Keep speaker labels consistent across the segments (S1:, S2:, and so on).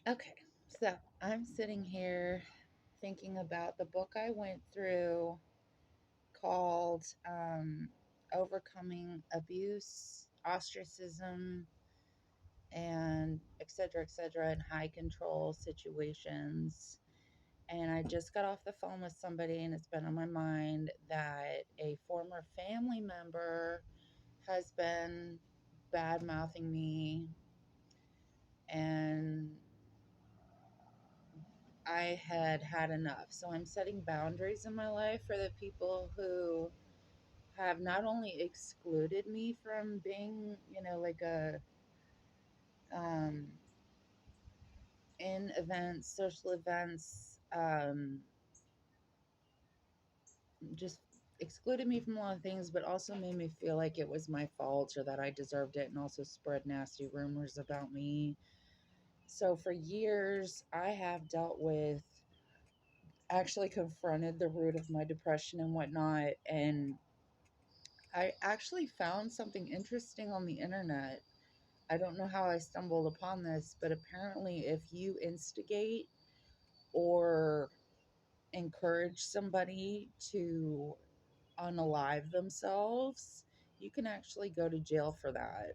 S1: Okay, so I'm sitting here thinking about the book I went through called Overcoming Abuse, Ostracism, and et cetera, in high control situations. And I just got off the phone with somebody, and it's been on my mind that a former family member has been bad mouthing me, and I had had enough. So I'm setting boundaries in my life for the people who have not only excluded me from being, like a um, in events, social events, just excluded me from a lot of things, but also made me feel like it was my fault or that I deserved it, and also spread nasty rumors about me. So for years, I have dealt with actually confronted the root of my depression and whatnot. And I actually found something interesting on the internet. I don't know how I stumbled upon this, but apparently, if you instigate or encourage somebody to unalive themselves, you can actually go to jail for that.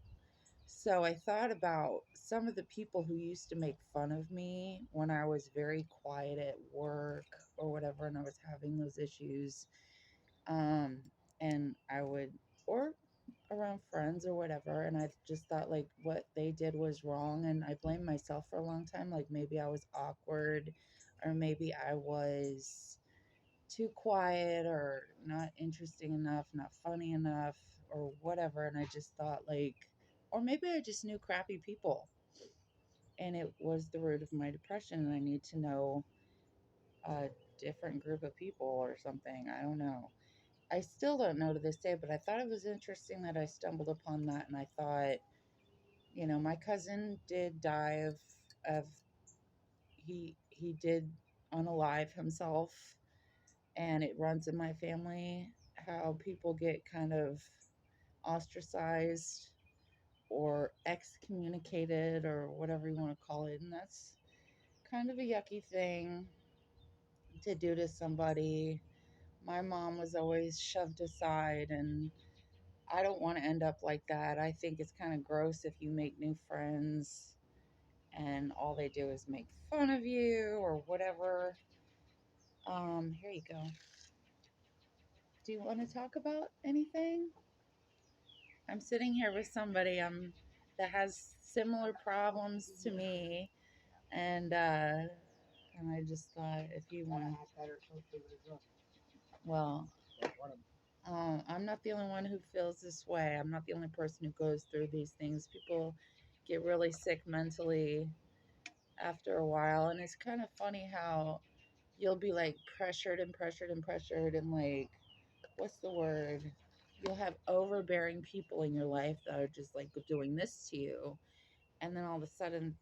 S1: So I thought about some of the people who used to make fun of me when I was very quiet at work or whatever, and I was having those issues. Um, and I would, or around friends or whatever, and I just thought like what they did was wrong, and I blamed myself for a long time. Like maybe I was awkward, or maybe I was too quiet, or not interesting enough, not funny enough, or whatever. And I just thought like, or maybe I just knew crappy people, and it was the root of my depression, and I need to know a different group of people or something. I don't know. I still don't know to this day, but I thought it was interesting that I stumbled upon that, and I thought, my cousin did die of he did unalive himself, and it runs in my family how people get kind of ostracized or excommunicated or whatever you want to call it, and that's kind of a yucky thing to do to somebody. My mom was always shoved aside, and I don't want to end up like that. I think it's kind of gross if you make new friends and all they do is make fun of you or whatever. Here you go. Do you want to talk about anything? I'm sitting here with somebody that has similar problems to me, and I just thought if you want, well, I'm not the only one who feels this way. I'm not the only person who goes through these things. People get really sick mentally after a while, and it's kind of funny how you'll be like pressured and pressured and pressured, and like, what's the word? You'll have overbearing people in your life that are just like doing this to you, and then all of a sudden,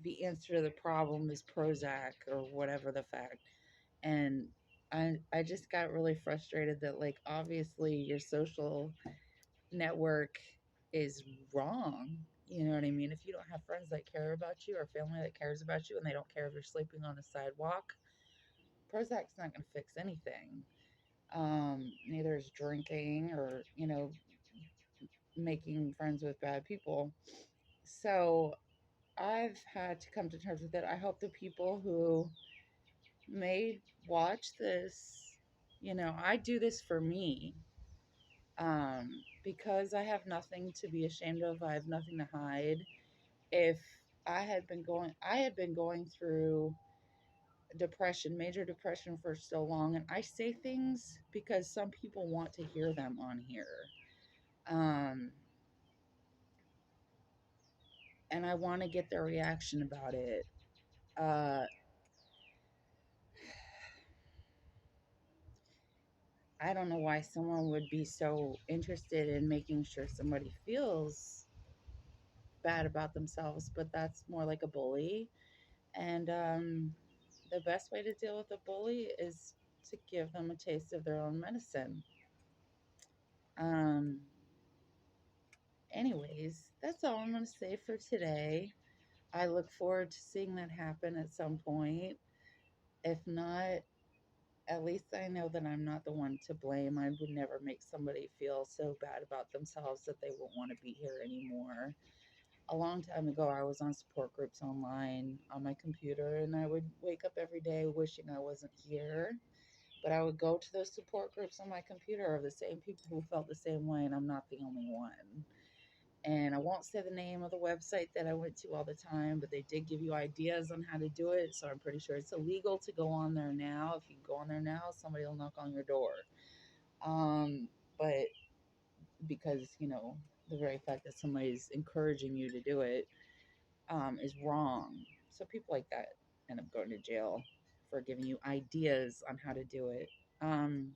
S1: the answer to the problem is Prozac or whatever the fact. And I just got really frustrated that like obviously your social network is wrong. You know what I mean? If you don't have friends that care about you or family that cares about you and they don't care if you're sleeping on a sidewalk, Prozac's not going to fix anything. Neither is drinking or, making friends with bad people. So I've had to come to terms with it. I hope the people who may watch this, I do this for me, because I have nothing to be ashamed of. I have nothing to hide. If I had been going through depression, major depression for so long, and I say things because some people want to hear them on here. Um, and I want to get their reaction about it. Uh, I don't know why someone would be so interested in making sure somebody feels bad about themselves, but that's more like a bully. And the best way to deal with a bully is to give them a taste of their own medicine. Anyways, that's all I'm going to say for today. I look forward to seeing that happen at some point. If not, at least I know that I'm not the one to blame. I would never make somebody feel so bad about themselves that they won't want to be here anymore. A long time ago, I was on support groups online on my computer, and I would wake up every day wishing I wasn't here. But I would go to those support groups on my computer of the same people who felt the same way, and I'm not the only one. And I won't say the name of the website that I went to all the time, but they did give you ideas on how to do it. So I'm pretty sure it's illegal to go on there now. If you go on there now, somebody will knock on your door. But because, the very fact that somebody's encouraging you to do it is wrong. So people like that end up going to jail for giving you ideas on how to do it. Um,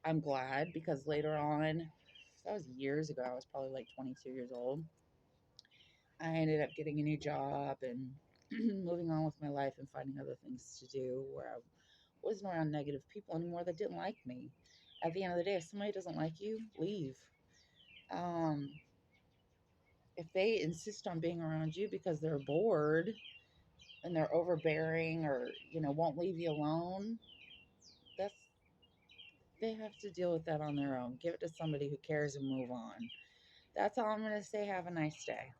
S1: I'm glad because later on, that was years ago, I was probably like 22 years old. I ended up getting a new job and moving on with my life and finding other things to do where I wasn't around negative people anymore that didn't like me. At the end of the day, if somebody doesn't like you, leave. Um, if they insist on being around you because they're bored and they're overbearing or, won't leave you alone, that's they have to deal with that on their own. Give it to somebody who cares and move on. That's all I'm going to say. Have a nice day.